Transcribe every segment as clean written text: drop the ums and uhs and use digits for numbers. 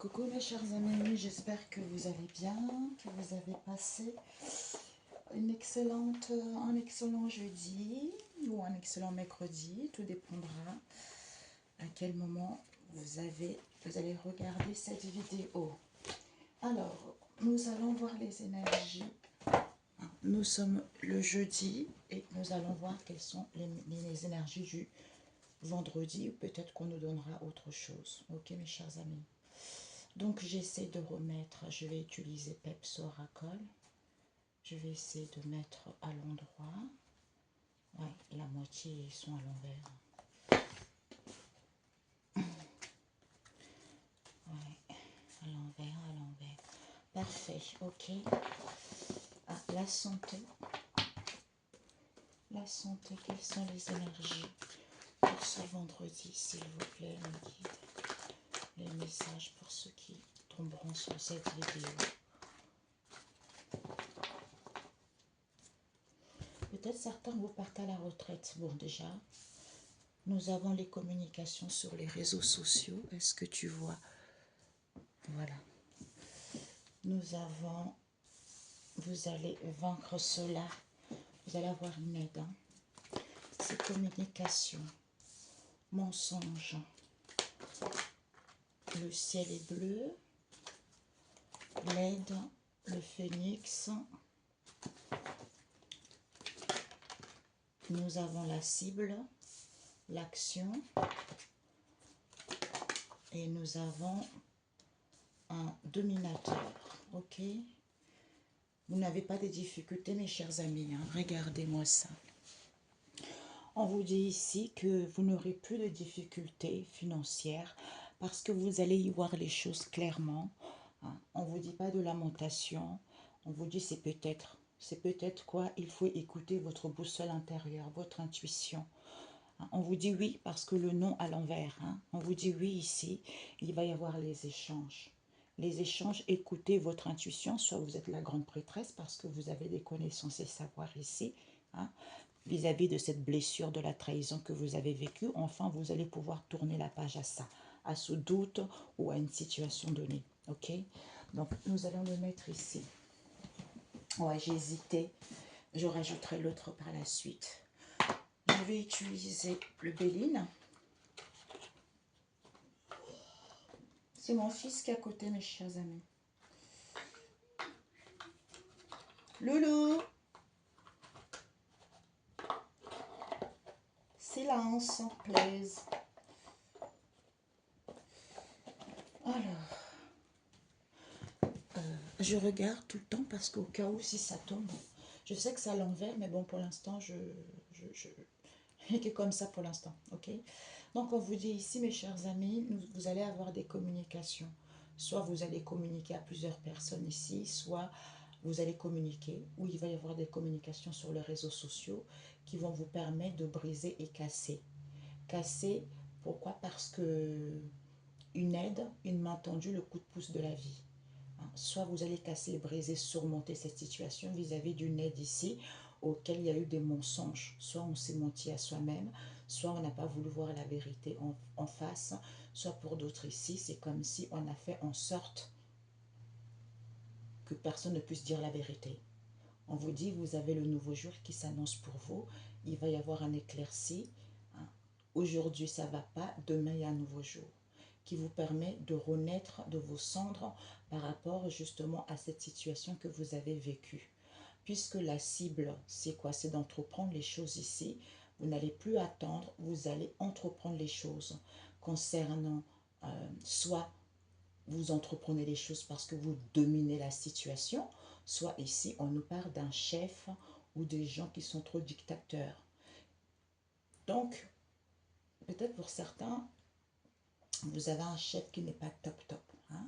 Coucou mes chers amis, j'espère que vous allez bien, que vous avez passé un excellent jeudi ou un excellent mercredi. Tout dépendra à quel moment vous allez regarder cette vidéo. Alors, nous allons voir les énergies. Nous sommes le jeudi et nous allons voir quelles sont les énergies du vendredi, ou peut-être qu'on nous donnera autre chose. Ok mes chers amis. Donc j'essaie de remettre, je vais utiliser Peps Oracle. Je vais essayer de mettre à l'endroit. Ouais, la moitié ils sont à l'envers. Ouais, à l'envers. Parfait, ok. Ah, la santé. La santé, quelles sont les énergies pour ce vendredi, s'il vous plaît, mes guides. Les messages pour ceux qui tomberont sur cette vidéo. Peut-être certains vous partent à la retraite. Bon, déjà, nous avons les communications sur les réseaux sociaux. Est-ce que tu vois? Voilà. Nous avons... Vous allez vaincre cela. Vous allez avoir une aide. Hein. C'est communication. Mensonge. Le ciel est bleu. L'aide. Le phénix. Nous avons la cible. L'action. Et nous avons un dominateur. Ok? Vous n'avez pas de difficultés, mes chers amis. Hein? Regardez-moi ça. On vous dit ici que vous n'aurez plus de difficultés financières parce que vous allez y voir les choses clairement. Hein? On ne vous dit pas de lamentation. On vous dit c'est peut-être. C'est peut-être quoi? Il faut écouter votre boussole intérieure, votre intuition. Hein? On vous dit oui parce que le non à l'envers. Hein? On vous dit oui ici. Il va y avoir les échanges. Les échanges, écoutez votre intuition, soit vous êtes la grande prêtresse parce que vous avez des connaissances et savoirs ici, hein, vis-à-vis de cette blessure de la trahison que vous avez vécue. Enfin, vous allez pouvoir tourner la page à ça, à ce doute ou à une situation donnée. Ok? Donc, nous allons le mettre ici. Ouais, j'ai hésité. Je rajouterai l'autre par la suite. Je vais utiliser le Béline. C'est mon fils qui est à côté, mes chers amis. Loulou! Silence, plaise. Alors, je regarde tout le temps parce qu'au cas où si ça tombe, je sais que c'est à l'envers, mais bon, pour l'instant, je que comme ça pour l'instant, ok? Donc, on vous dit ici, mes chers amis, vous allez avoir des communications. Soit vous allez communiquer à plusieurs personnes ici, soit vous allez communiquer, ou il va y avoir des communications sur les réseaux sociaux qui vont vous permettre de briser et casser. Casser, pourquoi? Parce que une aide, une main tendue, le coup de pouce de la vie. Soit vous allez casser, briser, surmonter cette situation vis-à-vis d'une aide ici auquel il y a eu des mensonges. Soit on s'est menti à soi-même, soit on n'a pas voulu voir la vérité en face, soit pour d'autres ici, c'est comme si on a fait en sorte que personne ne puisse dire la vérité. On vous dit, vous avez le nouveau jour qui s'annonce pour vous, il va y avoir un éclairci. Aujourd'hui, ça ne va pas, demain, il y a un nouveau jour qui vous permet de renaître de vos cendres par rapport justement à cette situation que vous avez vécue. Puisque la cible, c'est quoi? C'est d'entreprendre les choses ici. Vous n'allez plus attendre, vous allez entreprendre les choses concernant soit vous entreprenez les choses parce que vous dominez la situation, soit ici on nous parle d'un chef ou des gens qui sont trop dictateurs. Donc, peut-être pour certains, vous avez un chef qui n'est pas top. Hein?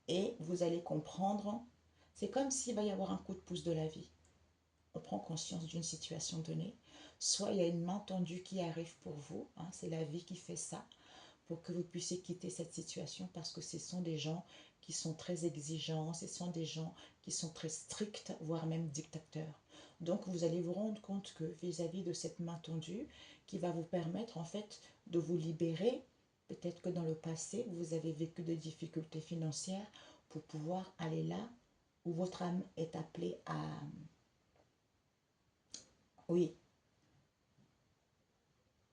Et vous allez comprendre, c'est comme s'il va y avoir un coup de pouce de la vie. On prend conscience d'une situation donnée. Soit il y a une main tendue qui arrive pour vous, hein, c'est la vie qui fait ça, pour que vous puissiez quitter cette situation parce que ce sont des gens qui sont très exigeants, ce sont des gens qui sont très stricts, voire même dictateurs. Donc vous allez vous rendre compte que vis-à-vis de cette main tendue qui va vous permettre en fait de vous libérer Peut-être que dans le passé, vous avez vécu des difficultés financières pour pouvoir aller là où votre âme est appelée à, oui,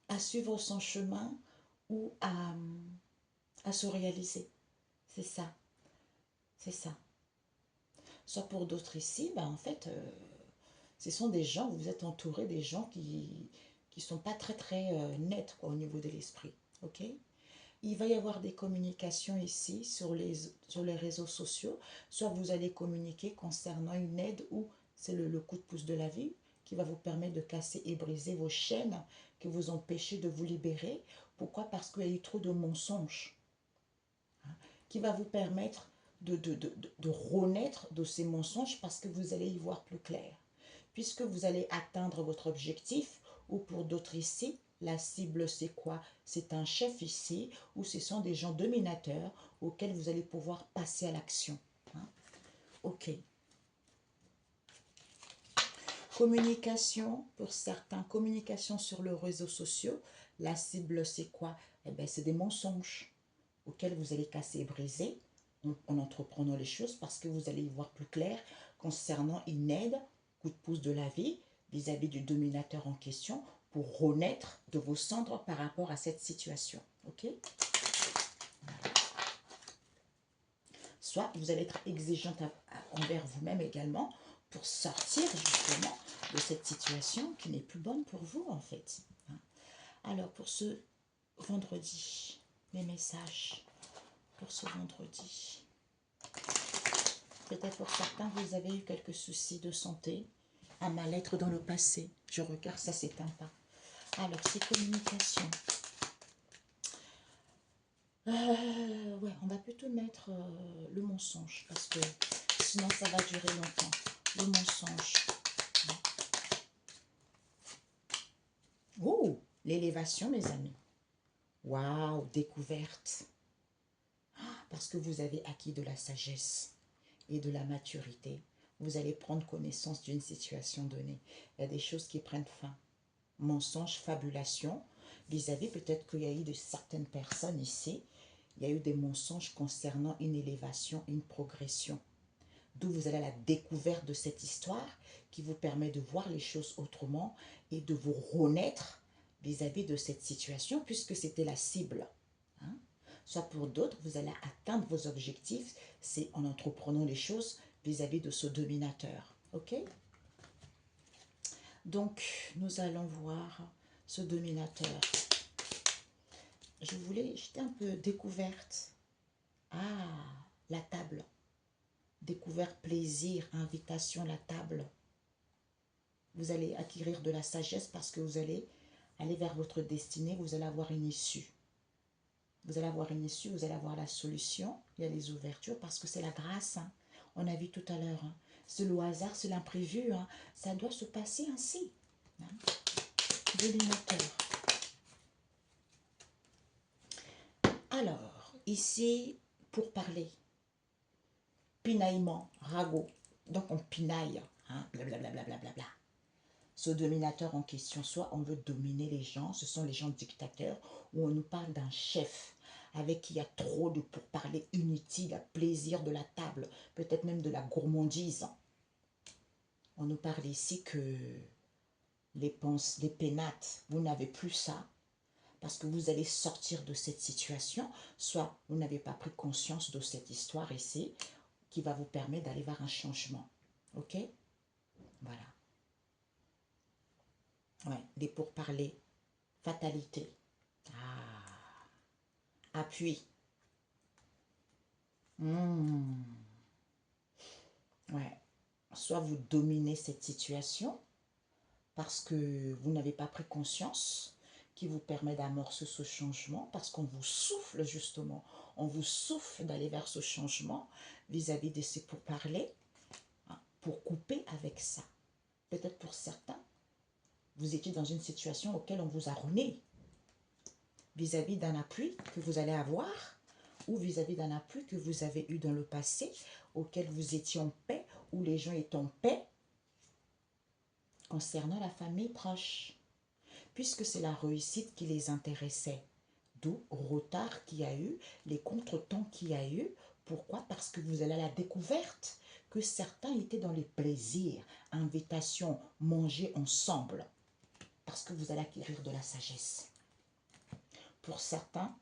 à suivre son chemin ou à se réaliser. C'est ça, c'est ça. Soit pour d'autres ici, ben en fait, ce sont des gens, vous êtes entouré des gens qui sont pas très très nets quoi, au niveau de l'esprit. Ok? Il va y avoir des communications ici sur les réseaux sociaux. Soit vous allez communiquer concernant une aide ou c'est le coup de pouce de la vie qui va vous permettre de casser et briser vos chaînes qui vous empêchez de vous libérer. Pourquoi? Parce qu'il y a eu trop de mensonges, hein, qui va vous permettre de renaître de ces mensonges parce que vous allez y voir plus clair. Puisque vous allez atteindre votre objectif, ou pour d'autres ici, la cible c'est quoi? C'est un chef ici, ou ce sont des gens dominateurs auxquels vous allez pouvoir passer à l'action. Hein? Ok. Communication, pour certains, communication sur les réseaux sociaux, la cible c'est quoi? Eh bien, c'est des mensonges auxquels vous allez casser et briser en entreprenant les choses parce que vous allez y voir plus clair concernant une aide, coup de pouce de la vie vis-à-vis du dominateur en question pour renaître de vos cendres par rapport à cette situation. Ok? Soit vous allez être exigeante envers vous-même également pour sortir justement de cette situation qui n'est plus bonne pour vous en fait. Alors pour ce vendredi, les messages pour ce vendredi. Peut-être pour certains, vous avez eu quelques soucis de santé, un mal-être dans le passé. Je regarde, ça ne s'éteint pas. Alors, ces communications. Ouais, on va plutôt mettre le mensonge, parce que sinon ça va durer longtemps. Le mensonge. Oh, l'élévation, mes amis. Waouh, découverte. Parce que vous avez acquis de la sagesse et de la maturité. Vous allez prendre connaissance d'une situation donnée. Il y a des choses qui prennent fin. Mensonge, fabulation, vis-à-vis peut-être qu'il y a eu de certaines personnes ici, il y a eu des mensonges concernant une élévation, une progression. D'où vous allez à la découverte de cette histoire qui vous permet de voir les choses autrement et de vous renaître vis-à-vis de cette situation puisque c'était la cible. Hein? Soit pour d'autres, vous allez atteindre vos objectifs, c'est en entreprenant les choses vis-à-vis de ce dominateur. Ok? Donc, nous allons voir ce dominateur. J'étais un peu découverte. Ah, la table. Découverte, plaisir, invitation, la table. Vous allez acquérir de la sagesse parce que vous allez aller vers votre destinée, vous allez avoir une issue. Vous allez avoir une issue, vous allez avoir la solution. Il y a les ouvertures parce que c'est la grâce. Hein. On a vu tout à l'heure. Hein. C'est le hasard, c'est l'imprévu. Hein. Ça doit se passer ainsi. Hein. Dominateur. Alors, ici, pour parler, pinaillement, ragot. Donc, on pinaille, hein, blablabla. Bla, bla, bla, bla. Ce dominateur en question, soit on veut dominer les gens, ce sont les gens dictateurs, ou on nous parle d'un chef avec qui il y a trop de pourparlers inutiles, plaisir de la table, peut-être même de la gourmandise. On nous parle ici que les pénates, vous n'avez plus ça, parce que vous allez sortir de cette situation, soit vous n'avez pas pris conscience de cette histoire ici, qui va vous permettre d'aller vers un changement. Ok? Voilà. Ouais, des pourparlers. Fatalité. Ah. Appui. Ouais. Soit vous dominez cette situation parce que vous n'avez pas pris conscience qui vous permet d'amorcer ce changement parce qu'on vous souffle justement. On vous souffle d'aller vers ce changement vis-à-vis de ces pourparlers, hein, pour couper avec ça. Peut-être pour certains, vous étiez dans une situation auquel on vous a rené vis-à-vis d'un appui que vous allez avoir ou vis-à-vis d'un appui que vous avez eu dans le passé auquel vous étiez en paix ou les gens étaient en paix concernant la famille proche puisque c'est la réussite qui les intéressait. D'où retard qu'il y a eu, les contretemps qu'il y a eu. Pourquoi? Parce que vous allez à la découverte que certains étaient dans les plaisirs, invitations, manger ensemble. Parce que vous allez acquérir de la sagesse. Pour certains,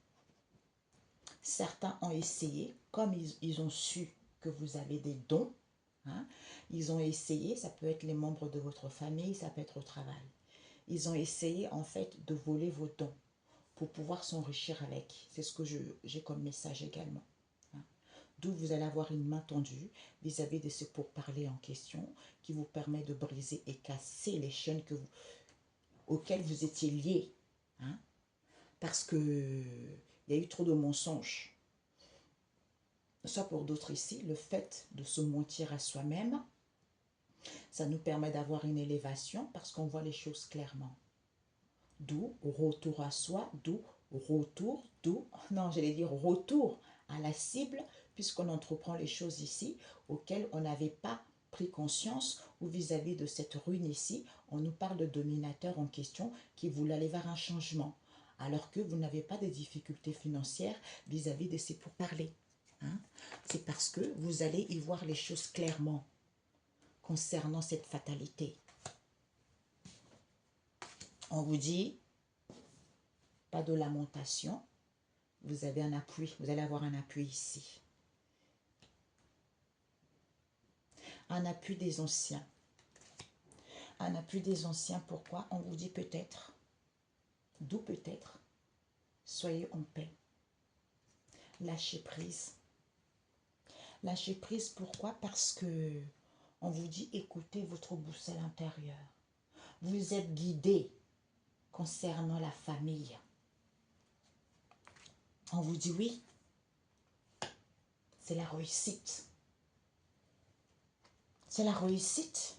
certains ont essayé, comme ils ont su que vous avez des dons, hein, ils ont essayé, ça peut être les membres de votre famille, ça peut être au travail. Ils ont essayé en fait de voler vos dons pour pouvoir s'enrichir avec. C'est ce que j'ai comme message également. Hein. D'où vous allez avoir une main tendue vis-à-vis de ce pourparlers en question qui vous permet de briser et casser les chaînes auxquelles vous étiez liés. Hein. Parce que il y a eu trop de mensonges. Soit pour d'autres ici, le fait de se mentir à soi-même, ça nous permet d'avoir une élévation parce qu'on voit les choses clairement. D'où retour à soi, non, j'allais dire retour à la cible, puisqu'on entreprend les choses ici auxquelles on n'avait pas pris conscience, ou vis-à-vis de cette ruine ici, on nous parle de dominateur en question qui voulait aller vers un changement, alors que vous n'avez pas de difficultés financières vis-à-vis de ces pourparlers. Hein? C'est parce que vous allez y voir les choses clairement concernant cette fatalité. On vous dit, pas de lamentation, vous avez un appui, vous allez avoir un appui ici. Un appui des anciens. Un appui des anciens, pourquoi? On vous dit peut-être, d'où peut-être, soyez en paix. Lâchez prise. Lâchez prise, pourquoi? Parce que on vous dit écoutez votre boussole intérieure. Vous êtes guidé concernant la famille. On vous dit oui, c'est la réussite. C'est la réussite.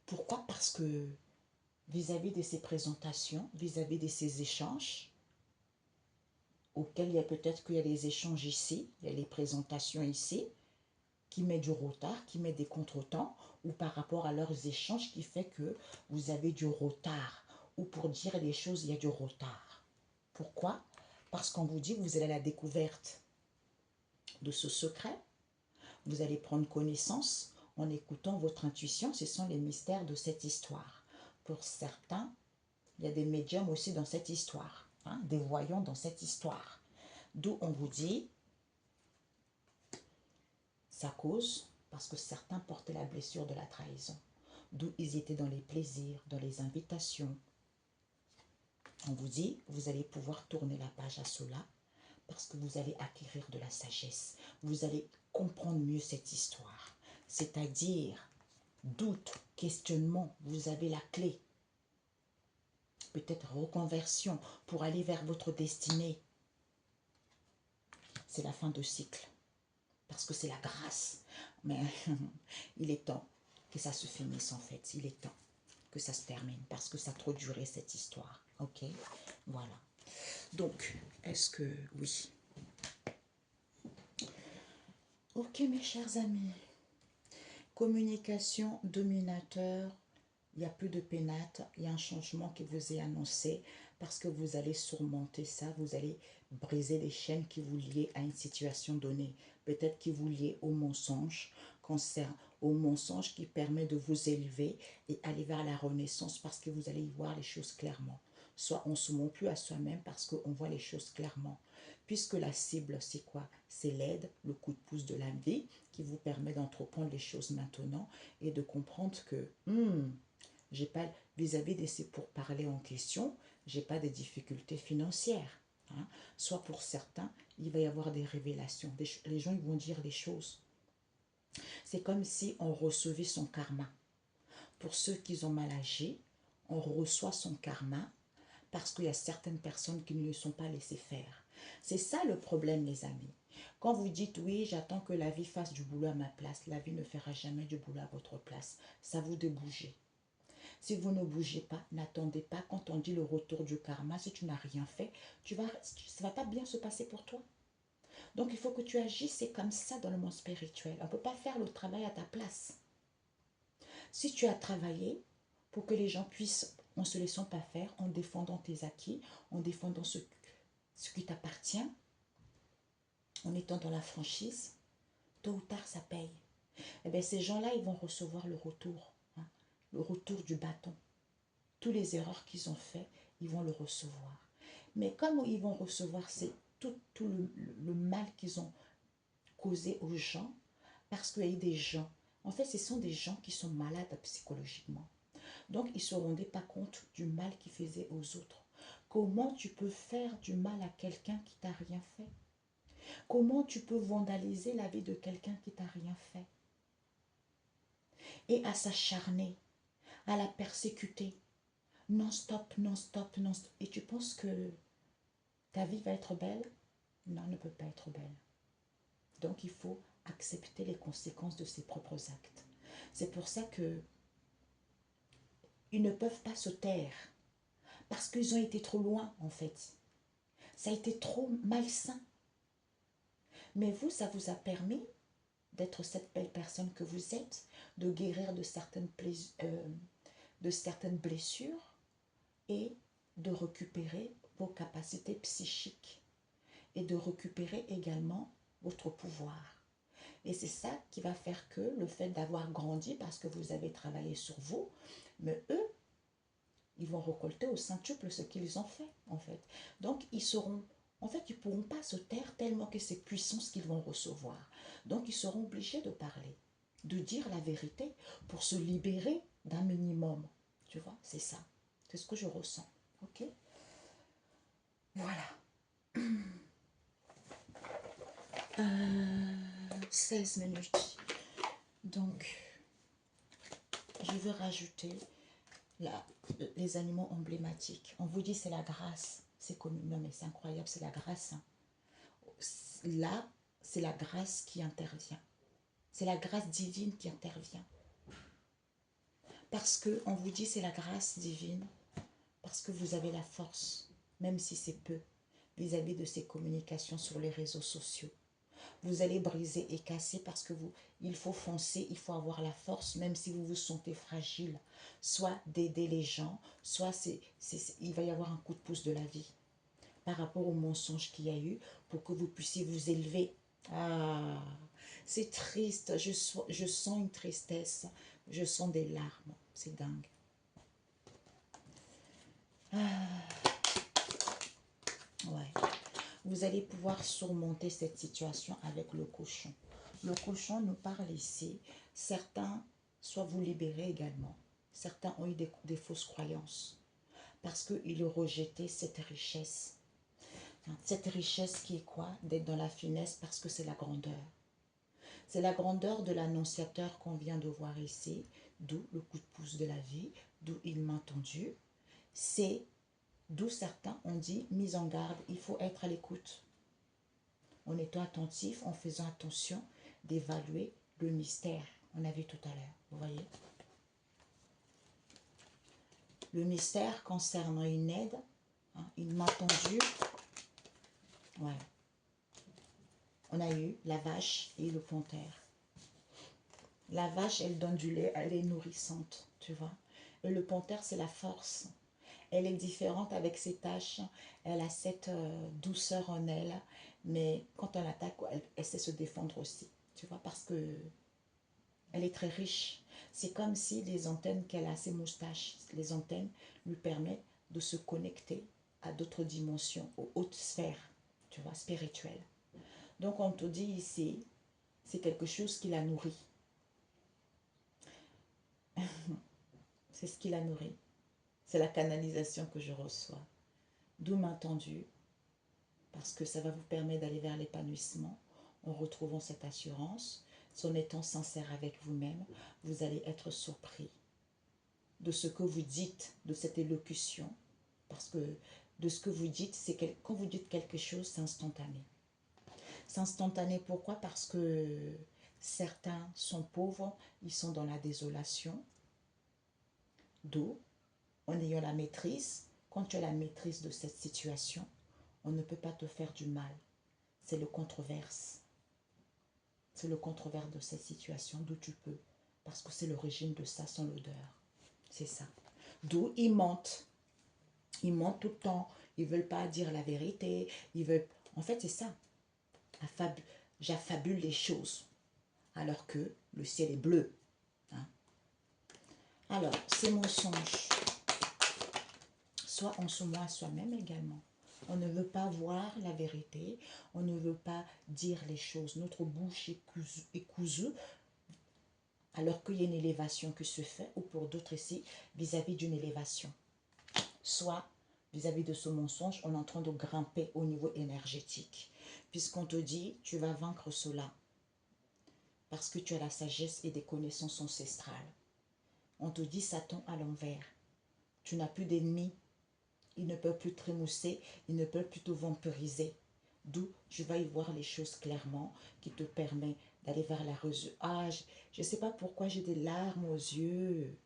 Pourquoi? Parce que vis-à-vis de ces présentations, vis-à-vis de ces échanges, auxquels il y a peut-être qu'il y a des échanges ici, il y a les présentations ici, qui met du retard, qui met des contretemps, ou par rapport à leurs échanges qui fait que vous avez du retard, ou pour dire les choses, il y a du retard. Pourquoi? Parce qu'on vous dit que vous allez à la découverte de ce secret, vous allez prendre connaissance en écoutant votre intuition, ce sont les mystères de cette histoire. Pour certains, il y a des médiums aussi dans cette histoire, hein, des voyants dans cette histoire. D'où on vous dit, ça cause parce que certains portaient la blessure de la trahison. D'où ils étaient dans les plaisirs, dans les invitations. On vous dit, vous allez pouvoir tourner la page à cela parce que vous allez acquérir de la sagesse. Vous allez comprendre mieux cette histoire. C'est-à-dire, doute, questionnement, vous avez la clé. Peut-être reconversion pour aller vers votre destinée. C'est la fin de cycle. Parce que c'est la grâce. Mais il est temps que ça se finisse en fait. Il est temps que ça se termine. Parce que ça a trop duré cette histoire. Ok? Voilà. Donc, est-ce que... Oui. Ok mes chers amis. Communication, dominateur. Il n'y a plus de pénate. Il y a un changement qui vous est annoncé. Parce que vous allez surmonter ça. Vous allez briser les chaînes qui vous lient à une situation donnée. Peut-être qui vous lient au mensonge, au mensonge qui permet de vous élever et aller vers la renaissance parce que vous allez y voir les choses clairement. Soit on ne se ment plus à soi-même parce qu'on voit les choses clairement. Puisque la cible, c'est quoi? C'est l'aide, le coup de pouce de la vie qui vous permet d'entreprendre les choses maintenant et de comprendre que j'ai pas, vis-à-vis de ces pourparlers en question, j'ai pas de difficultés financières. Hein. Soit pour certains, il va y avoir des révélations. Les gens ils vont dire des choses. C'est comme si on recevait son karma. Pour ceux qui ont mal agi, on reçoit son karma parce qu'il y a certaines personnes qui ne le sont pas laissées faire. C'est ça le problème, les amis. Quand vous dites oui, j'attends que la vie fasse du boulot à ma place, la vie ne fera jamais du boulot à votre place. Ça vous de bouger. Si vous ne bougez pas, n'attendez pas. Quand on dit le retour du karma, si tu n'as rien fait, ça ne va pas bien se passer pour toi. Donc il faut que tu agisses, c'est comme ça dans le monde spirituel. On ne peut pas faire le travail à ta place. Si tu as travaillé pour que les gens puissent, en ne se laissant pas faire, en défendant tes acquis, en défendant ce qui t'appartient, en étant dans la franchise, tôt ou tard, ça paye. Eh bien, ces gens-là, ils vont recevoir le retour, hein, le retour du bâton. Toutes les erreurs qu'ils ont fait, ils vont le recevoir. Mais comme ils vont recevoir tout le mal qu'ils ont causé aux gens, parce qu'il y a eu des gens, en fait, ce sont des gens qui sont malades psychologiquement. Donc, ils ne se rendaient pas compte du mal qu'ils faisaient aux autres. Comment tu peux faire du mal à quelqu'un qui t'a rien fait? Comment tu peux vandaliser la vie de quelqu'un qui t'a rien fait? Et à s'acharner, à la persécuter, non-stop, non-stop, non-stop. Et tu penses que ta vie va être belle? Non, elle ne peut pas être belle. Donc, il faut accepter les conséquences de ses propres actes. C'est pour ça que ils ne peuvent pas se taire. Parce qu'ils ont été trop loin, en fait. Ça a été trop malsain. Mais vous, ça vous a permis d'être cette belle personne que vous êtes, de guérir de certaines blessures et de récupérer vos capacités psychiques et de récupérer également votre pouvoir. Et c'est ça qui va faire que le fait d'avoir grandi, parce que vous avez travaillé sur vous, mais eux, ils vont récolter au centuple ce qu'ils ont fait, en fait. Donc, ils seront, en fait, ils ne pourront pas se taire tellement que c'est puissant ce qu'ils vont recevoir. Donc, ils seront obligés de parler, de dire la vérité pour se libérer d'un minimum. Tu vois, c'est ça. C'est ce que je ressens. Ok? Voilà. 16 minutes. Donc, je veux rajouter les animaux emblématiques. On vous dit c'est la grâce. C'est connu. Non, mais c'est incroyable, c'est la grâce. Hein. Là, c'est la grâce qui intervient. C'est la grâce divine qui intervient. Parce que on vous dit c'est la grâce divine, parce que vous avez la force, même si c'est peu, vis-à-vis de ces communications sur les réseaux sociaux. Vous allez briser et casser parce que il faut foncer, il faut avoir la force, même si vous vous sentez fragile, soit d'aider les gens, soit il va y avoir un coup de pouce de la vie par rapport au mensonge qu'il y a eu pour que vous puissiez vous élever. Ah, c'est triste, je sens une tristesse, je sens des larmes, c'est dingue. Ouais. Vous allez pouvoir surmonter cette situation avec le cochon. Le cochon nous parle ici. Certains, soit vous libérez également. Certains ont eu des fausses croyances parce qu'ils rejetaient cette richesse. Cette richesse qui est quoi? D'être dans la finesse parce que c'est la grandeur. C'est la grandeur de l'annonciateur qu'on vient de voir ici, d'où le coup de pouce de la vie, d'où il m'a entendu. C'est d'où certains ont dit, mise en garde, il faut être à l'écoute. En étant attentif, en faisant attention d'évaluer le mystère. On a vu tout à l'heure, vous voyez. Le mystère concernant une aide, hein, une main tendue. Ouais. On a eu la vache et le panthère. La vache, elle donne du lait, elle est nourrissante, tu vois. Et le panthère, c'est la force. Elle est différente avec ses taches. Elle a cette douceur en elle. Mais quand on l'attaque, elle sait se défendre aussi. Tu vois, parce que elle est très riche. C'est comme si les antennes qu'elle a, ses moustaches, les antennes lui permettent de se connecter à d'autres dimensions, aux hautes sphères, tu vois, spirituelles. Donc on te dit ici, c'est quelque chose qui la nourrit. C'est ce qui la nourrit. C'est la canalisation que je reçois. D'où main tendue, parce que ça va vous permettre d'aller vers l'épanouissement en retrouvant cette assurance. En étant sincère avec vous-même, vous allez être surpris de ce que vous dites, de cette élocution, parce que de ce que vous dites, c'est quand vous dites quelque chose, c'est instantané. C'est instantané, pourquoi? Parce que certains sont pauvres, ils sont dans la désolation, d'où, en ayant la maîtrise, quand tu as la maîtrise de cette situation, on ne peut pas te faire du mal. C'est le controverse. C'est le controverse de cette situation, d'où tu peux, parce que c'est l'origine de ça, sans l'odeur. C'est ça. D'où ils mentent. Ils mentent tout le temps. ils veulent pas dire la vérité, ils veulent... En fait, c'est ça. J'affabule les choses, alors que le ciel est bleu. Hein. Alors, ces mensonges, soit on se ment à soi-même également. On ne veut pas voir la vérité, on ne veut pas dire les choses. Notre bouche est cousue alors qu'il y a une élévation qui se fait, ou pour d'autres ici, vis-à-vis d'une élévation. Soit vis-à-vis de ce mensonge, on est en train de grimper au niveau énergétique. Puisqu'on te dit, tu vas vaincre cela. Parce que tu as la sagesse et des connaissances ancestrales. On te dit Satan à l'envers. Tu n'as plus d'ennemis. Ils ne peuvent plus te trémousser. Ils ne peuvent plus te vampiriser. D'où je vais y voir les choses clairement qui te permet d'aller vers la résurrection. Ah, je ne sais pas pourquoi j'ai des larmes aux yeux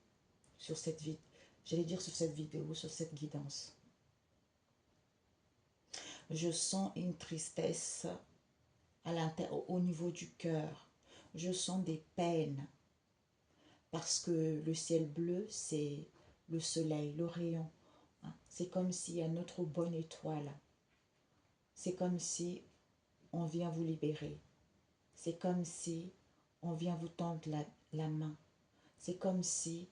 sur cette vidéo. J'allais dire sur cette vidéo, sur cette guidance. Je sens une tristesse au niveau du cœur. Je sens des peines. Parce que le ciel bleu, c'est le soleil, le rayon. C'est comme s'il y a notre bonne étoile. C'est comme si on vient vous libérer. C'est comme si on vient vous tendre la main. C'est comme si,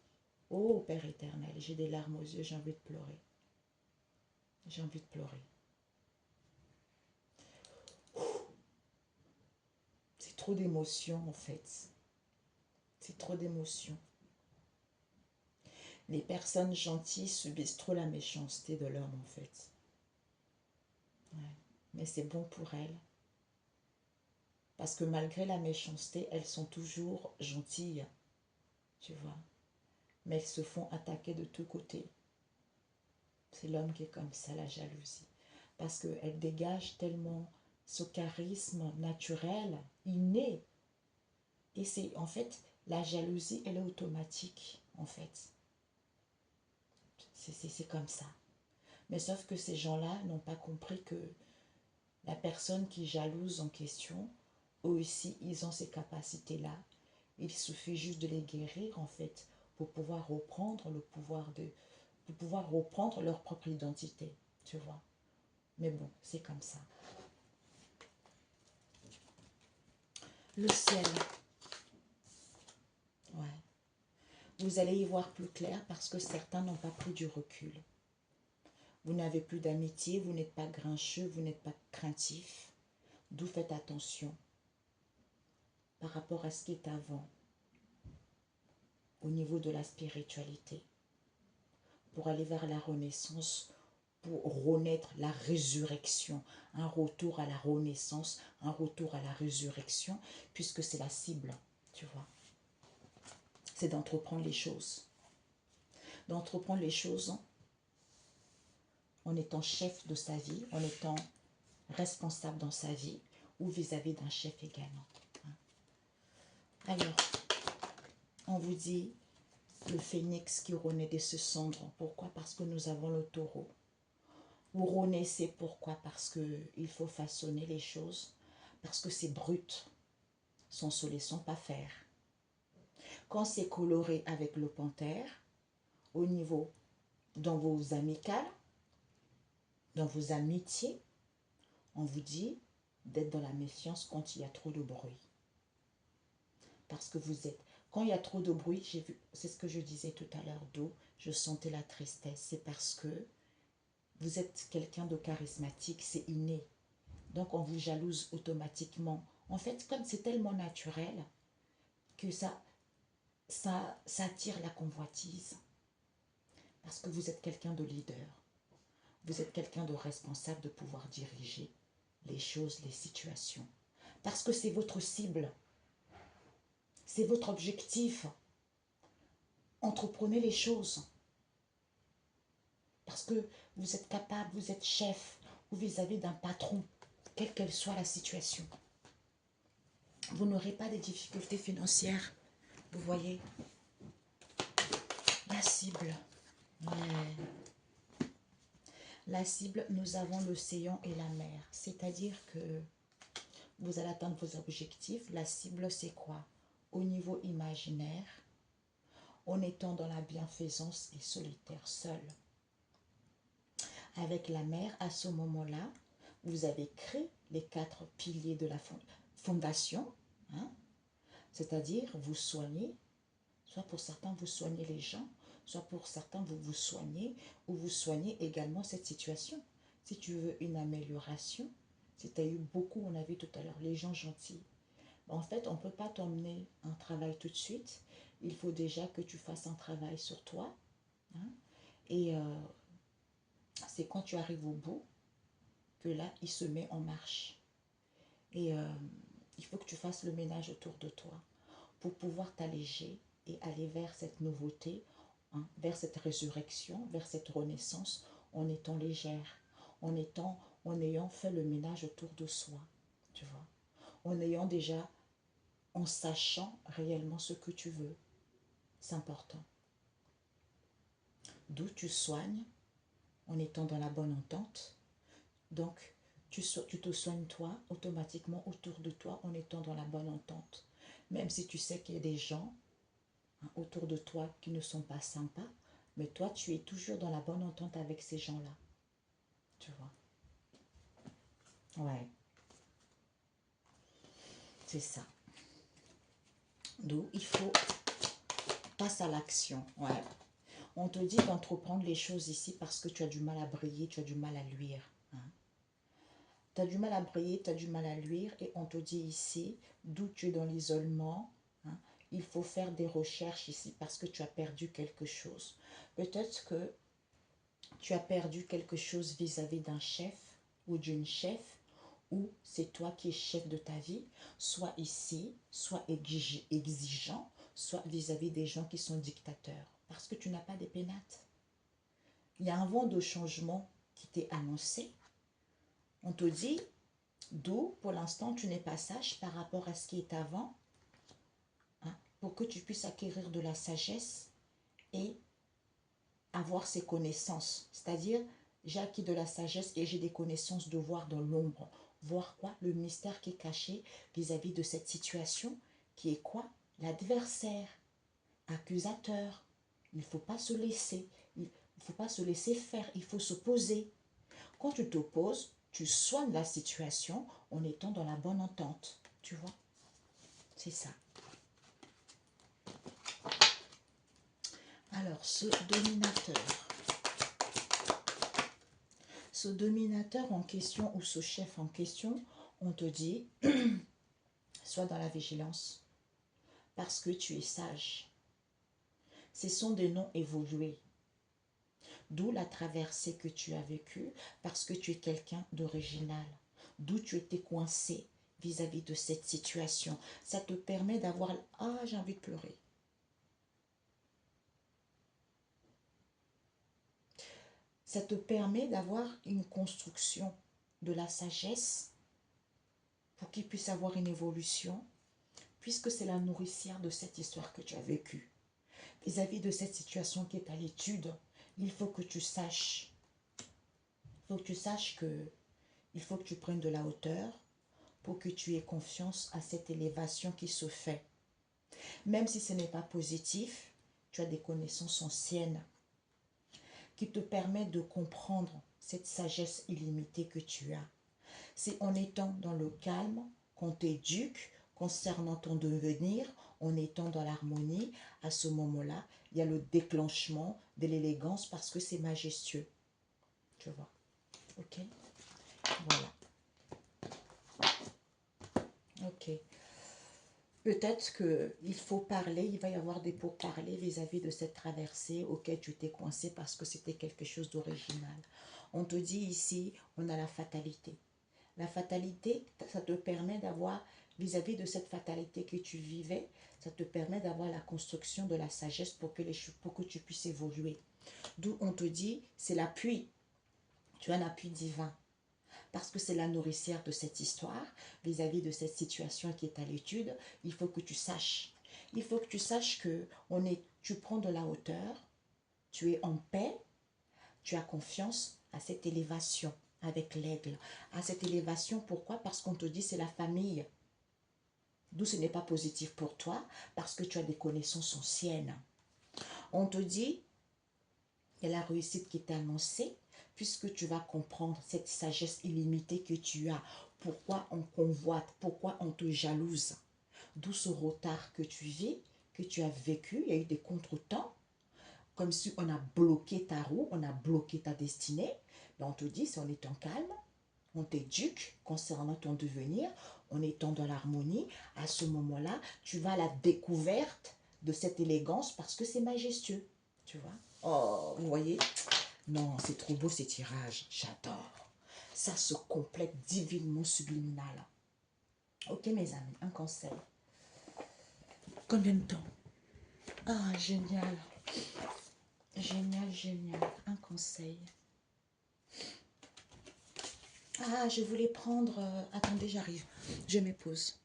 oh Père éternel, j'ai des larmes aux yeux, j'ai envie de pleurer. J'ai envie de pleurer. C'est trop d'émotions en fait. C'est trop d'émotions. Les personnes gentilles subissent trop la méchanceté de l'homme en fait. Ouais. Mais c'est bon pour elles. Parce que malgré la méchanceté, elles sont toujours gentilles. Tu vois. Mais elles se font attaquer de tous côtés. C'est l'homme qui est comme ça, la jalousie. Parce qu'elle dégage tellement ce charisme naturel, inné. Et c'est en fait, la jalousie, elle est automatique, en fait. C'est comme ça. Mais sauf que ces gens-là n'ont pas compris que la personne qui jalouse en question, eux aussi, ils ont ces capacités-là. Il suffit juste de les guérir, en fait, pour pouvoir reprendre le pouvoir pour pouvoir reprendre leur propre identité, tu vois. Mais bon, c'est comme ça. Le ciel. Ouais. Vous allez y voir plus clair parce que certains n'ont pas pris du recul. Vous n'avez plus d'amitié, vous n'êtes pas grincheux, vous n'êtes pas craintif. D'où faites attention par rapport à ce qui est avant, au niveau de la spiritualité, pour aller vers la renaissance, pour renaître, la résurrection, un retour à la renaissance, un retour à la résurrection, puisque c'est la cible, tu vois. C'est d'entreprendre les choses. D'entreprendre les choses en étant chef de sa vie, en étant responsable dans sa vie, ou vis-à-vis d'un chef également. Alors, on vous dit le phénix qui renaît de ses cendres. Pourquoi? Parce que nous avons le taureau. Vous renaissez, pourquoi? Parce qu'il faut façonner les choses, parce que c'est brut, sans se laissant pas faire. Quand c'est coloré avec le panthère, au niveau, dans vos amicales, dans vos amitiés, on vous dit d'être dans la méfiance quand il y a trop de bruit. Parce que vous êtes... Quand il y a trop de bruit, j'ai vu, c'est ce que je disais tout à l'heure, d'où je sentais la tristesse. C'est parce que vous êtes quelqu'un de charismatique, c'est inné. Donc on vous jalouse automatiquement. En fait, comme c'est tellement naturel que ça attire la convoitise. Parce que vous êtes quelqu'un de leader. Vous êtes quelqu'un de responsable de pouvoir diriger les choses, les situations. Parce que c'est votre cible. C'est votre objectif. Entreprenez les choses. Parce que vous êtes capable, vous êtes chef ou vis-à-vis d'un patron, quelle qu'elle soit la situation. Vous n'aurez pas de difficultés financières. Vous voyez, la cible. Ouais. La cible, nous avons l'océan et la mer. C'est-à-dire que vous allez atteindre vos objectifs. La cible, c'est quoi? Au niveau imaginaire, en étant dans la bienfaisance et solitaire, seul. avec la mère, à ce moment-là, vous avez créé les 4 piliers de la fondation, hein, c'est-à-dire vous soignez, soit pour certains vous soignez les gens, soit pour certains vous vous soignez, ou vous soignez également cette situation. Si tu veux une amélioration, si tu as eu beaucoup, on a vu tout à l'heure, les gens gentils, en fait, on ne peut pas t'emmener un travail tout de suite. Il faut déjà que tu fasses un travail sur toi. Hein, et c'est quand tu arrives au bout que là, il se met en marche. Et il faut que tu fasses le ménage autour de toi pour pouvoir t'alléger et aller vers cette nouveauté, hein, vers cette résurrection, vers cette renaissance, en étant légère, en ayant fait le ménage autour de soi, tu vois, en sachant réellement ce que tu veux. C'est important. D'où tu soignes en étant dans la bonne entente. Donc, tu te soignes toi automatiquement autour de toi en étant dans la bonne entente. Même si tu sais qu'il y a des gens, hein, autour de toi qui ne sont pas sympas, mais toi, tu es toujours dans la bonne entente avec ces gens-là. Tu vois? Ouais. C'est ça. D'où il faut passer à l'action. Ouais. On te dit d'entreprendre les choses ici parce que tu as du mal à briller, tu as du mal à luire. Hein. Tu as du mal à briller, tu as du mal à luire et on te dit ici, d'où tu es dans l'isolement, hein, il faut faire des recherches ici parce que tu as perdu quelque chose. Peut-être que tu as perdu quelque chose vis-à-vis d'un chef ou d'une chef, ou c'est toi qui es chef de ta vie, soit ici, soit exigeant, soit vis-à-vis des gens qui sont dictateurs, parce que tu n'as pas des pénates. Il y a un vent de changement qui t'est annoncé. On te dit, d'où pour l'instant tu n'es pas sage par rapport à ce qui est avant, hein, pour que tu puisses acquérir de la sagesse et avoir ces connaissances. C'est-à-dire, j'ai acquis de la sagesse et j'ai des connaissances de voir dans l'ombre. Voir quoi? Le mystère qui est caché vis-à-vis de cette situation, qui est quoi? L'adversaire, accusateur. Il ne faut pas se laisser. Il ne faut pas se laisser faire. Il faut se poser. Quand tu t'opposes, tu soignes la situation en étant dans la bonne entente. Tu vois? C'est ça. Alors, ce dominateur en question ou ce chef en question, on te dit, sois dans la vigilance parce que tu es sage. Ce sont des noms évolués. D'où la traversée que tu as vécue parce que tu es quelqu'un d'original. D'où tu étais coincé vis-à-vis de cette situation. Ça te permet d'avoir... Ah, j'ai envie de pleurer. Ça te permet d'avoir une construction de la sagesse pour qu'il puisse avoir une évolution, puisque c'est la nourricière de cette histoire que tu as vécue. Vis-à-vis de cette situation qui est à l'étude, il faut que tu saches. Il faut que tu saches que il faut que tu prennes de la hauteur pour que tu aies confiance à cette élévation qui se fait. Même si ce n'est pas positif, tu as des connaissances anciennes qui te permettent de comprendre cette sagesse illimitée que tu as. C'est en étant dans le calme qu'on t'éduque concernant ton devenir, en étant dans l'harmonie, à ce moment-là, il y a le déclenchement de l'élégance parce que c'est majestueux. Tu vois? Ok? Voilà. Ok. Peut-être qu'il faut parler, il va y avoir des pourparlers vis-à-vis de cette traversée auquel tu t'es coincé parce que c'était quelque chose d'original. On te dit ici, on a la fatalité. La fatalité, ça te permet d'avoir, vis-à-vis de cette fatalité que tu vivais, ça te permet d'avoir la construction de la sagesse pour que tu puisses évoluer. D'où on te dit, c'est l'appui. Tu as un appui divin. Parce que c'est la nourricière de cette histoire, vis-à-vis de cette situation qui est à l'étude, il faut que tu saches. Il faut que tu saches que tu prends de la hauteur, tu es en paix, tu as confiance à cette élévation avec l'aigle. À cette élévation, pourquoi? Parce qu'on te dit c'est la famille. D'où ce n'est pas positif pour toi, parce que tu as des connaissances anciennes. On te dit, il y a la réussite qui est annoncée, puisque tu vas comprendre cette sagesse illimitée que tu as, pourquoi on convoite, pourquoi on te jalouse, d'où ce retard que tu vis, que tu as vécu, il y a eu des contretemps, comme si on a bloqué ta roue, on a bloqué ta destinée. Ben, on te dit, c'est en étant calme, on t'éduque concernant ton devenir, en étant dans l'harmonie. À ce moment-là, tu vas à la découverte de cette élégance parce que c'est majestueux. Tu vois? Oh, vous voyez? Non, c'est trop beau ces tirages. J'adore. Ça se complète divinement subliminal. Ok, mes amis, un conseil. Combien de temps? Ah, génial. Génial, génial. Un conseil. Ah, je voulais prendre... attendez, j'arrive. Je me pose.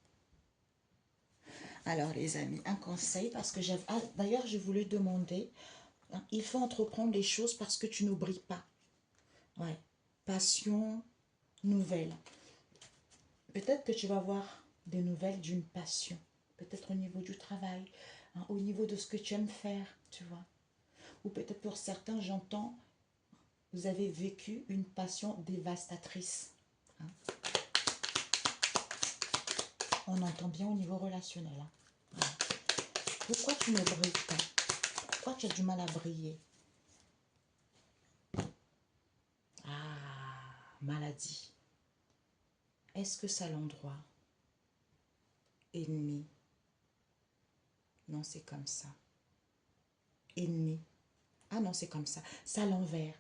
Alors, les amis, un conseil, parce que j'avais... Ah, d'ailleurs, je voulais demander, hein, il faut entreprendre les choses parce que tu n'oublies pas. Ouais. Passion, nouvelle. Peut-être que tu vas voir des nouvelles d'une passion. Peut-être au niveau du travail, hein, au niveau de ce que tu aimes faire, tu vois. Ou peut-être pour certains, j'entends, vous avez vécu une passion dévastatrice. Hein. On entend bien au niveau relationnel. Hein. Voilà. Pourquoi tu ne brilles pas? Pourquoi tu as du mal à briller? Ah, maladie. Est-ce que c'est à l'endroit? Ennemi. Non, c'est comme ça. Ennemi. Ah non, c'est comme ça. C'est à l'envers.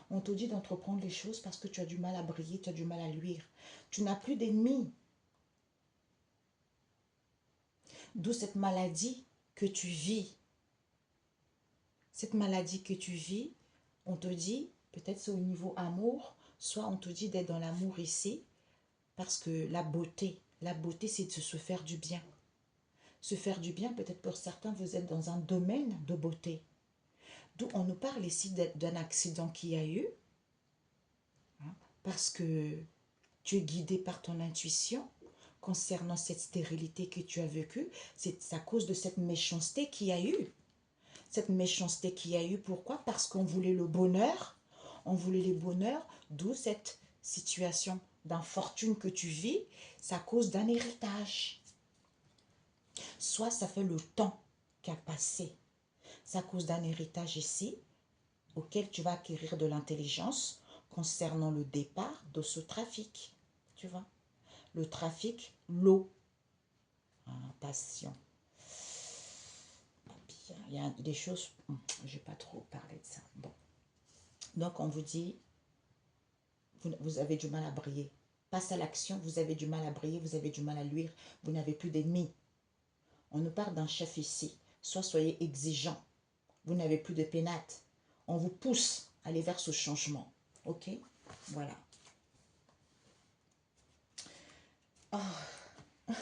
On te dit d'entreprendre les choses parce que tu as du mal à briller, tu as du mal à luire. Tu n'as plus d'ennemis. D'où cette maladie que tu vis. Cette maladie que tu vis, on te dit, peut-être c'est au niveau amour, soit on te dit d'être dans l'amour ici, parce que la beauté c'est de se faire du bien. Se faire du bien, peut-être pour certains, vous êtes dans un domaine de beauté. D'où on nous parle ici d'un accident qu'il y a eu, hein, parce que tu es guidé par ton intuition concernant cette stérilité que tu as vécue. C'est à cause de cette méchanceté qu'il y a eu. Cette méchanceté qu'il y a eu, pourquoi? Parce qu'on voulait le bonheur, on voulait le bonheur, d'où cette situation d'infortune que tu vis, c'est à cause d'un héritage. Soit ça fait le temps qui a passé, c'est à cause d'un héritage ici, auquel tu vas acquérir de l'intelligence concernant le départ de ce trafic. Tu vois? Le trafic, l'eau, hein, passion. Il y a des choses, je ne vais pas trop parler de ça. Bon. Donc on vous dit, vous avez du mal à briller. Passe à l'action, vous avez du mal à briller, vous avez du mal à luire, vous n'avez plus d'ennemis. On nous parle d'un chef ici. Soit soyez exigeant, vous n'avez plus de pénates. On vous pousse à aller vers ce changement. Ok? Voilà. Oh.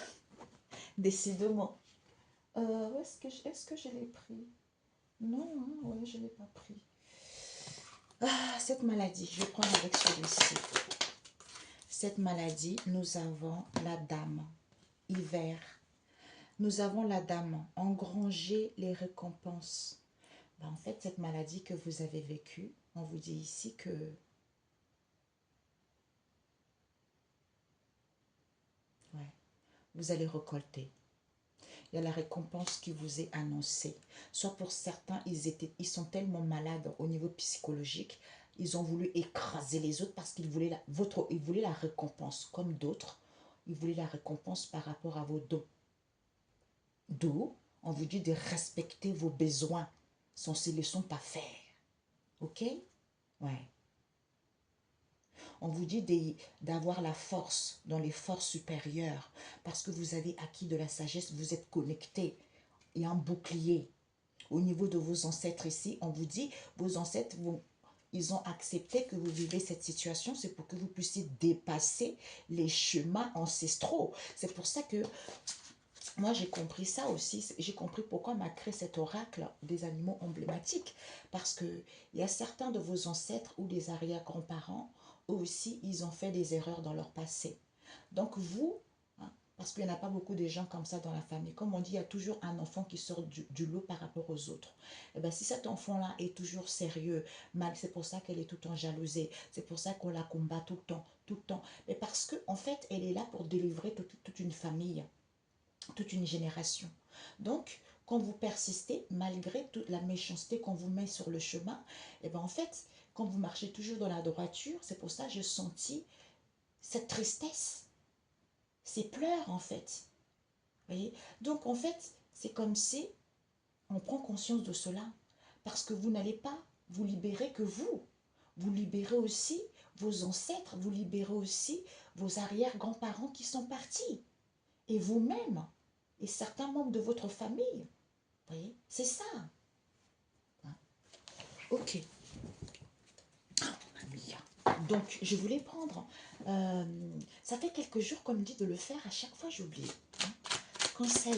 Décidément. Est-ce que je l'ai pris? Non, hein, ouais, je ne l'ai pas pris. Ah, cette maladie, je vais prendre avec celui-ci. Cette maladie, nous avons la dame, hiver. Nous avons la dame, engranger les récompenses. Ben, en fait, cette maladie que vous avez vécue, on vous dit ici que ouais, vous allez récolter. Il y a la récompense qui vous est annoncée. Soit pour certains, ils sont tellement malades au niveau psychologique, ils ont voulu écraser les autres parce qu'ils voulaient ils voulaient la récompense, comme d'autres. Ils voulaient la récompense par rapport à vos dons. D'où, on vous dit de respecter vos besoins, sans se laisser pas faire. Ok? Ouais. On vous dit d'avoir la force dans les forces supérieures parce que vous avez acquis de la sagesse, vous êtes connecté. Il y a un bouclier. Au niveau de vos ancêtres ici, on vous dit, vos ancêtres, ils ont accepté que vous vivez cette situation, c'est pour que vous puissiez dépasser les chemins ancestraux. C'est pour ça que moi, j'ai compris ça aussi. J'ai compris pourquoi m'a créé cet oracle des animaux emblématiques. Parce qu'il y a certains de vos ancêtres ou des arrière-grands-parents, eux aussi, ils ont fait des erreurs dans leur passé. Donc vous, hein, Parce qu'il n'y en a pas beaucoup de gens comme ça dans la famille. Comme on dit, il y a toujours un enfant qui sort du lot par rapport aux autres. Et bien, si cet enfant-là est toujours sérieux, mal, c'est pour ça qu'elle est tout le temps jalousée. C'est pour ça qu'on la combat tout le temps, tout le temps. Mais parce qu'en fait, elle est là pour délivrer toute une famille, toute une génération. Donc, quand vous persistez, malgré toute la méchanceté qu'on vous met sur le chemin, et bien en fait, quand vous marchez toujours dans la droiture, c'est pour ça que j'ai senti cette tristesse, ces pleurs en fait. Vous voyez? Donc en fait, c'est comme si on prend conscience de cela. Parce que vous n'allez pas vous libérer que vous. Vous libérez aussi vos ancêtres, vous libérez aussi vos arrière-grands-parents qui sont partis. Et vous-même, et certains membres de votre famille. Vous voyez? C'est ça. Hein? Ok. Donc, je voulais prendre... ça fait quelques jours qu'on me dit de le faire. À chaque fois, j'oublie. Hein? Conseil.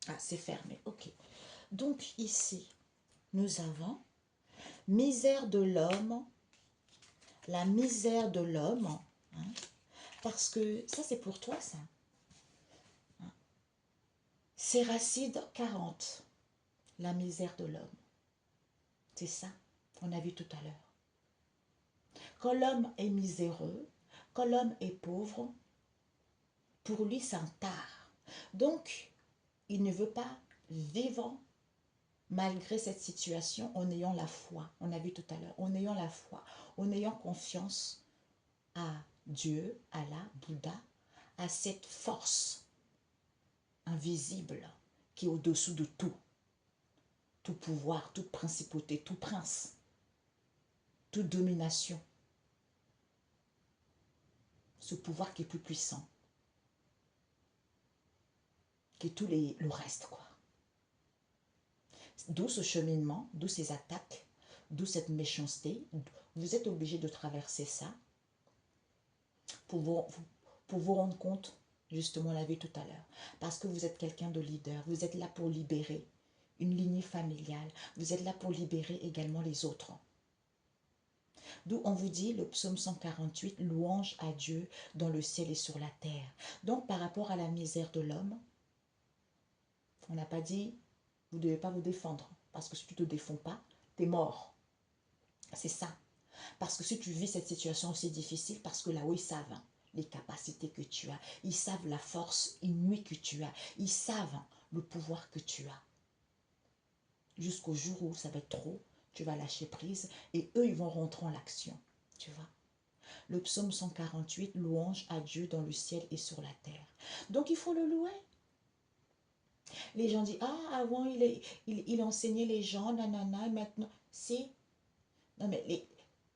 Ah, c'est fermé. Ok. Donc, ici, nous avons misère de l'homme, la misère de l'homme, hein, parce que ça, c'est pour toi, ça. Hein. Séracide 40, la misère de l'homme. C'est ça, on a vu tout à l'heure. Quand l'homme est miséreux, quand l'homme est pauvre, pour lui, c'est un tare. Donc, il ne veut pas vivre malgré cette situation en ayant la foi. On a vu tout à l'heure, en ayant la foi, en ayant confiance à Dieu, Allah, Bouddha, à cette force invisible qui est au-dessous de tout pouvoir, toute principauté, tout prince, toute domination. Ce pouvoir qui est plus puissant que le reste, quoi. D'où ce cheminement, d'où ces attaques, d'où cette méchanceté. Vous êtes obligé de traverser ça pour vous rendre compte, justement, on l'a vu tout à l'heure, parce que vous êtes quelqu'un de leader, vous êtes là pour libérer une lignée familiale, vous êtes là pour libérer également les autres. D'où on vous dit le psaume 148, louange à Dieu dans le ciel et sur la terre. Donc par rapport à la misère de l'homme, on n'a pas dit, vous ne devez pas vous défendre, parce que si tu ne te défends pas, tu es mort. C'est ça. Parce que si tu vis cette situation aussi difficile, parce que là-haut, ils savent les capacités que tu as, ils savent la force inouïe que tu as, ils savent le pouvoir que tu as. Jusqu'au jour où ça va être trop, tu vas lâcher prise et eux, ils vont rentrer en l'action. Tu vois? Le psaume 148, louange à Dieu dans le ciel et sur la terre. Donc, il faut le louer. Les gens disent, ah, avant, il enseignait les gens, nanana, et maintenant, si. Non, mais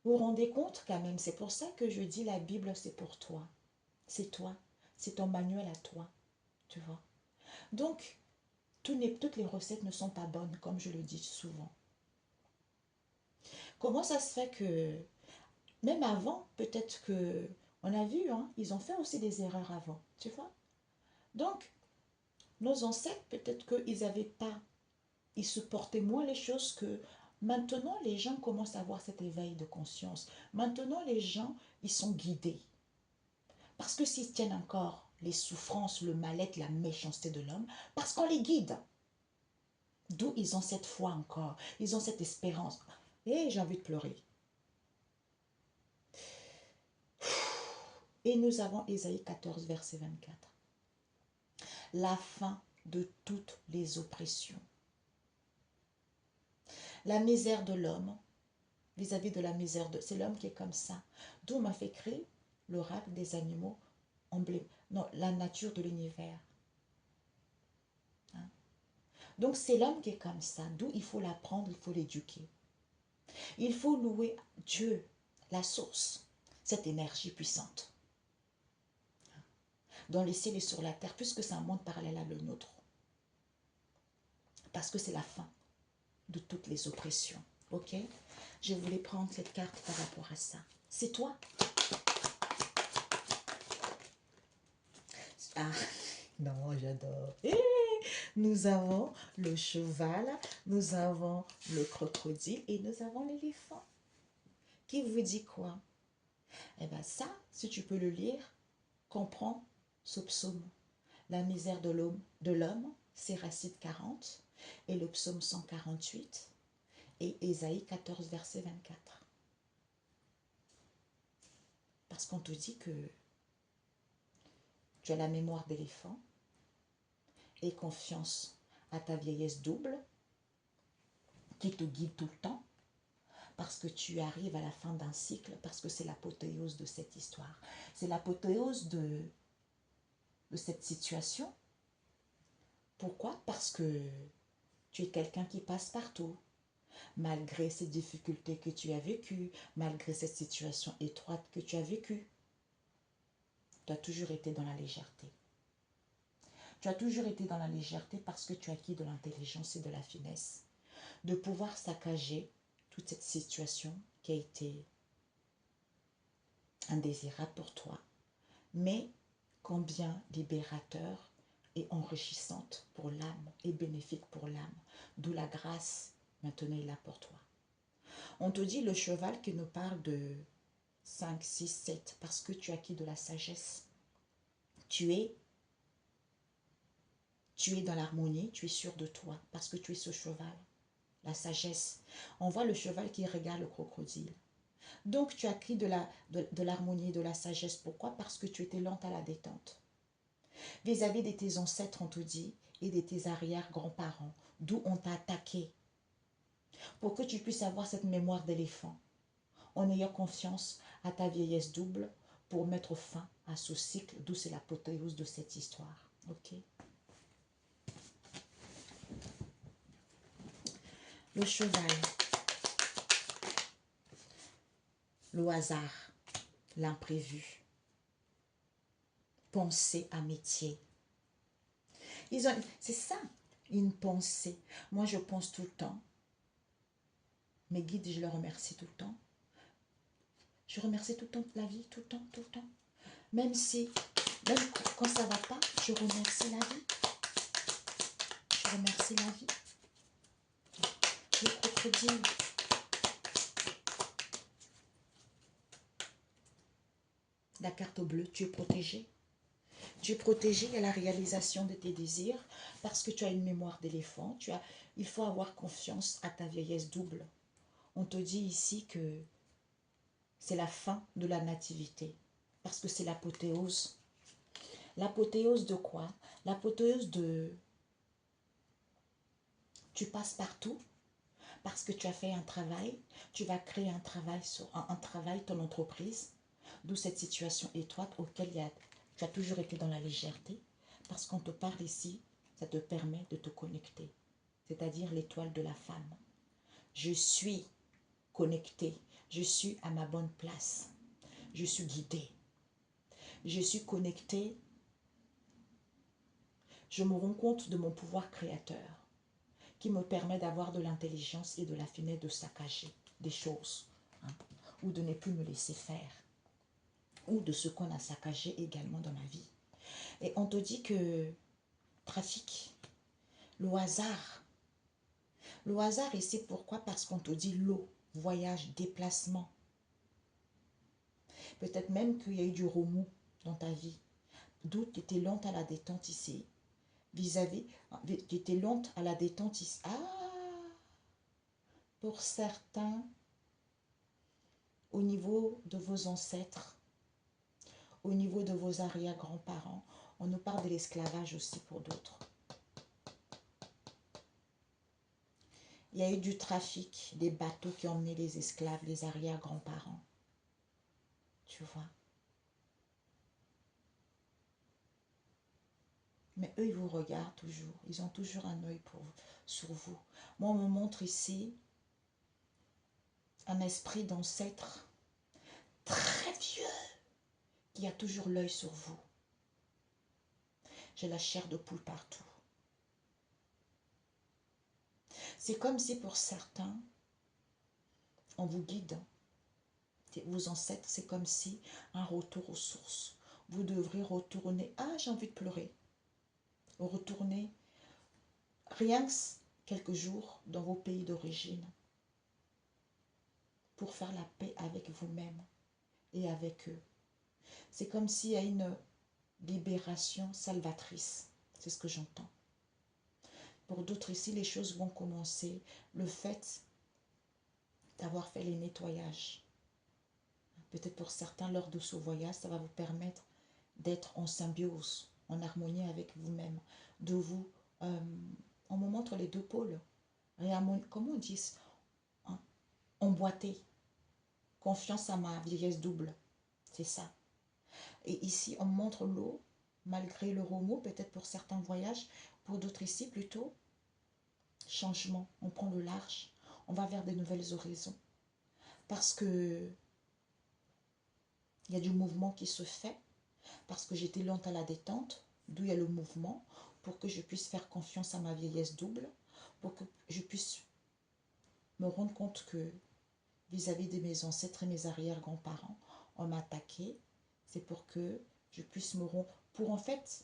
vous vous rendez compte quand même, c'est pour ça que je dis la Bible, c'est pour toi. C'est toi. C'est ton manuel à toi. Tu vois? Donc, toutes les recettes ne sont pas bonnes, comme je le dis souvent. Comment ça se fait que, même avant, peut-être que, on a vu, hein, ils ont fait aussi des erreurs avant, tu vois? Donc, nos ancêtres, peut-être qu'ils n'avaient pas, ils supportaient moins les choses que maintenant, les gens commencent à avoir cet éveil de conscience. Maintenant, les gens, ils sont guidés. Parce que s'ils tiennent encore les souffrances, le mal-être, la méchanceté de l'homme, parce qu'on les guide. D'où ils ont cette foi encore, ils ont cette espérance. Et j'ai envie de pleurer. Et nous avons Ésaïe 14, verset 24. La fin de toutes les oppressions. La misère de l'homme, vis-à-vis de la misère de... C'est l'homme qui est comme ça. D'où m'a fait créer l'oracle des animaux, emblème, non, la nature de l'univers. Hein? Donc c'est l'homme qui est comme ça, d'où il faut l'apprendre, il faut l'éduquer. Il faut louer Dieu, la source, cette énergie puissante. Dans les ciels et sur la terre, puisque c'est un monde parallèle à le nôtre. Parce que c'est la fin de toutes les oppressions. Ok? Je voulais prendre cette carte par rapport à ça. C'est toi. Ah, non, j'adore. Nous avons le cheval, nous avons le crocodile et nous avons l'éléphant. Qui vous dit quoi? Eh bien ça, si tu peux le lire, comprends ce psaume. La misère de l'homme, c'est Racine 40 et le psaume 148 et Ésaïe 14, verset 24. Parce qu'on te dit que tu as la mémoire d'éléphant et confiance à ta vieillesse double qui te guide tout le temps parce que tu arrives à la fin d'un cycle, parce que c'est l'apothéose de cette histoire. C'est l'apothéose de cette situation. Pourquoi? Parce que tu es quelqu'un qui passe partout. Malgré ces difficultés que tu as vécues, malgré cette situation étroite que tu as vécue, tu as toujours été dans la légèreté. Tu as toujours été dans la légèreté parce que tu as acquis de l'intelligence et de la finesse, de pouvoir saccager toute cette situation qui a été indésirable pour toi, mais combien libérateur et enrichissante pour l'âme et bénéfique pour l'âme, d'où la grâce maintenant est là pour toi. On te dit le cheval qui nous parle de 5, 6, 7, parce que tu as acquis de la sagesse. Tu es dans l'harmonie, tu es sûr de toi, parce que tu es ce cheval. La sagesse. On voit le cheval qui regarde le crocodile. Donc tu as acquis de l'harmonie, de la sagesse. Pourquoi? Parce que tu étais lente à la détente. Vis-à-vis de tes ancêtres, on te dit, et de tes arrière-grands-parents, d'où on t'a attaqué. Pour que tu puisses avoir cette mémoire d'éléphant, en ayant confiance à ta vieillesse double, pour mettre fin à ce cycle, d'où c'est l'apothéose de cette histoire. Ok? Le cheval, le hasard, l'imprévu, pensée à métier. C'est ça, une pensée. Moi, je pense tout le temps. Mes guides, je les remercie tout le temps. Je remercie tout le temps la vie, tout le temps, tout le temps. Même quand ça ne va pas, je remercie la vie. Je remercie la vie. Le crocodile. La carte bleue, tu es protégé. Tu es protégé à la réalisation de tes désirs parce que tu as une mémoire d'éléphant. Il faut avoir confiance à ta vieillesse double. On te dit ici que c'est la fin de la nativité parce que c'est l'apothéose. L'apothéose de quoi? L'apothéose de... Tu passes partout parce que tu as fait un travail, tu vas créer un travail, ton entreprise, d'où cette situation étroite auquel tu as toujours été dans la légèreté, parce qu'on te parle ici, ça te permet de te connecter, c'est-à-dire l'étoile de la femme. Je suis connectée, je suis à ma bonne place, je suis guidée, je suis connectée, je me rends compte de mon pouvoir créateur qui me permet d'avoir de l'intelligence et de la finesse de saccager des choses, hein, ou de ne plus me laisser faire, ou de ce qu'on a saccagé également dans ma vie. Et on te dit que trafic, le hasard ici, pourquoi? Parce qu'on te dit l'eau, voyage, déplacement. Peut-être même qu'il y a eu du remous dans ta vie, d'où tu étais lente à la détente ici, tu étais lente à la détente ici. Ah, pour certains, au niveau de vos ancêtres, au niveau de vos arrière-grands-parents, on nous parle de l'esclavage aussi pour d'autres. Il y a eu du trafic, des bateaux qui ont emmené les esclaves, les arrière-grands-parents. Tu vois. Mais eux, ils vous regardent toujours. Ils ont toujours un œil sur vous. Moi, on me montre ici un esprit d'ancêtre très vieux qui a toujours l'œil sur vous. J'ai la chair de poule partout. C'est comme si pour certains, on vous guide. Vos ancêtres, c'est comme si un retour aux sources. Vous devrez retourner. Ah, j'ai envie de pleurer. Retourner rien que quelques jours dans vos pays d'origine pour faire la paix avec vous-même et avec eux. C'est comme s'il y a libération salvatrice. C'est ce que j'entends. Pour d'autres ici, les choses vont commencer. Le fait d'avoir fait les nettoyages. Peut-être pour certains, lors de ce voyage, ça va vous permettre d'être en symbiose, en harmonie avec vous-même. De vous, on me montre les deux pôles. Comment on dit, emboîter. Confiance à ma vieillesse double. C'est ça. Et ici, on montre l'eau, malgré le remous, peut-être pour certains voyages. Pour d'autres ici, plutôt, changement. On prend le large. On va vers des nouvelles horizons. Parce que il y a du mouvement qui se fait. Parce que j'étais lente à la détente. D'où il y a le mouvement. Pour que je puisse faire confiance à ma vieillesse double. Pour que je puisse me rendre compte que vis-à-vis de mes ancêtres et mes arrière-grands-parents, on m'a attaqué. C'est pour que je puisse me rendre... Pour en fait,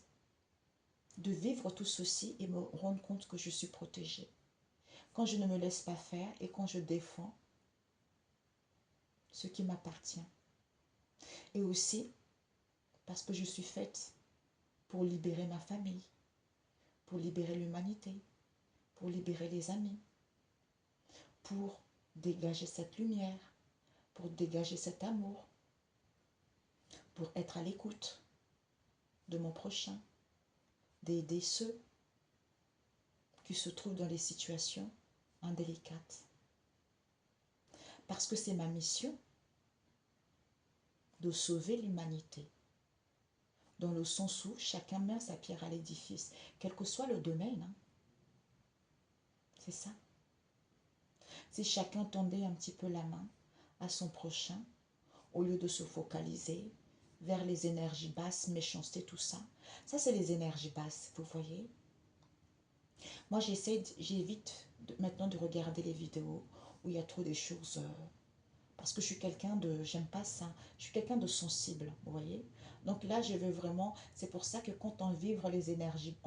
de vivre tout ceci et me rendre compte que je suis protégée. Quand je ne me laisse pas faire et quand je défends ce qui m'appartient. Et aussi, parce que je suis faite pour libérer ma famille, pour libérer l'humanité, pour libérer les amis, pour dégager cette lumière, pour dégager cet amour, pour être à l'écoute de mon prochain, d'aider ceux qui se trouvent dans les situations indélicates. Parce que c'est ma mission de sauver l'humanité, dans le sens où chacun met sa pierre à l'édifice, quel que soit le domaine. Hein. C'est ça. Si chacun tendait un petit peu la main à son prochain, au lieu de se focaliser vers les énergies basses, méchanceté, tout ça. Ça, c'est les énergies basses, vous voyez. Moi, j'évite maintenant de regarder les vidéos où il y a trop de choses... parce que je suis quelqu'un de... J'aime pas ça. Je suis quelqu'un de sensible, vous voyez. Donc là, je veux vraiment... C'est pour ça que quand on vibre les énergies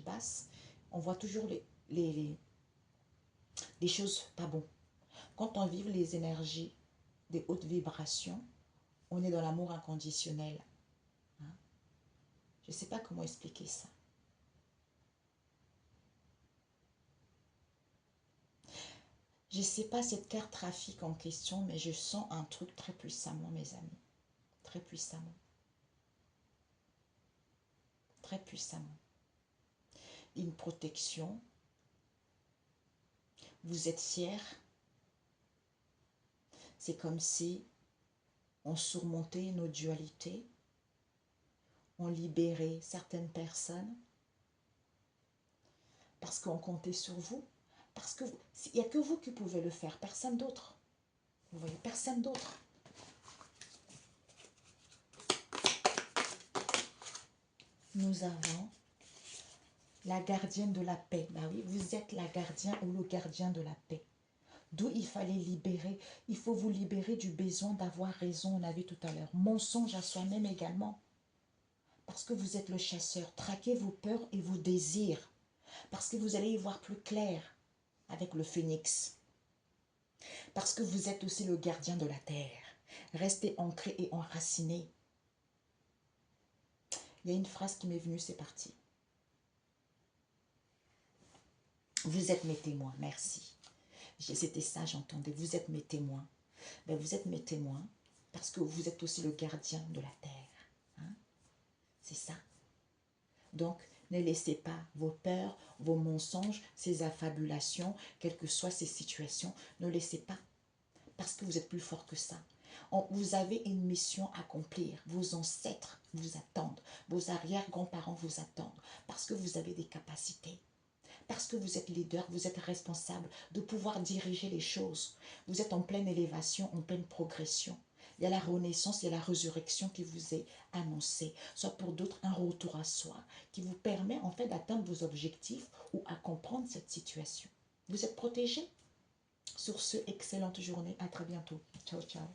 basses, on voit toujours les choses pas bon. Quand on vibre les énergies des hautes vibrations, on est dans l'amour inconditionnel. Hein? Je ne sais pas comment expliquer ça. Je ne sais pas cette carte trafic en question, mais je sens un truc très puissamment, mes amis. Très puissamment. Très puissamment. Une protection. Vous êtes fiers. C'est comme si on surmontait nos dualités. On libérait certaines personnes. Parce qu'on comptait sur vous. Parce qu'il n'y a que vous qui pouvez le faire, personne d'autre. Vous voyez, personne d'autre. Nous avons la gardienne de la paix. Bah oui, vous êtes la gardienne ou le gardien de la paix. D'où il fallait libérer. Il faut vous libérer du besoin d'avoir raison, on a vu tout à l'heure. Mensonge à soi-même également. Parce que vous êtes le chasseur. Traquez vos peurs et vos désirs. Parce que vous allez y voir plus clair avec le phénix. Parce que vous êtes aussi le gardien de la terre. Restez ancré et enraciné. Il y a une phrase qui m'est venue, c'est parti. Vous êtes mes témoins, merci. C'était ça, j'entendais. Vous êtes mes témoins. Ben, vous êtes mes témoins parce que vous êtes aussi le gardien de la terre. Hein? C'est ça. Donc, ne laissez pas vos peurs, vos mensonges, ces affabulations, quelles que soient ces situations, ne laissez pas. Parce que vous êtes plus fort que ça. Vous avez une mission à accomplir. Vos ancêtres vous attendent. Vos arrière-grands-parents vous attendent. Parce que vous avez des capacités. Parce que vous êtes leader, vous êtes responsable de pouvoir diriger les choses. Vous êtes en pleine élévation, en pleine progression. Il y a la renaissance, il y a la résurrection qui vous est annoncée. Soit pour d'autres, un retour à soi qui vous permet en fait d'atteindre vos objectifs ou à comprendre cette situation. Vous êtes protégé. Sur ce, excellente journée. À très bientôt. Ciao, ciao.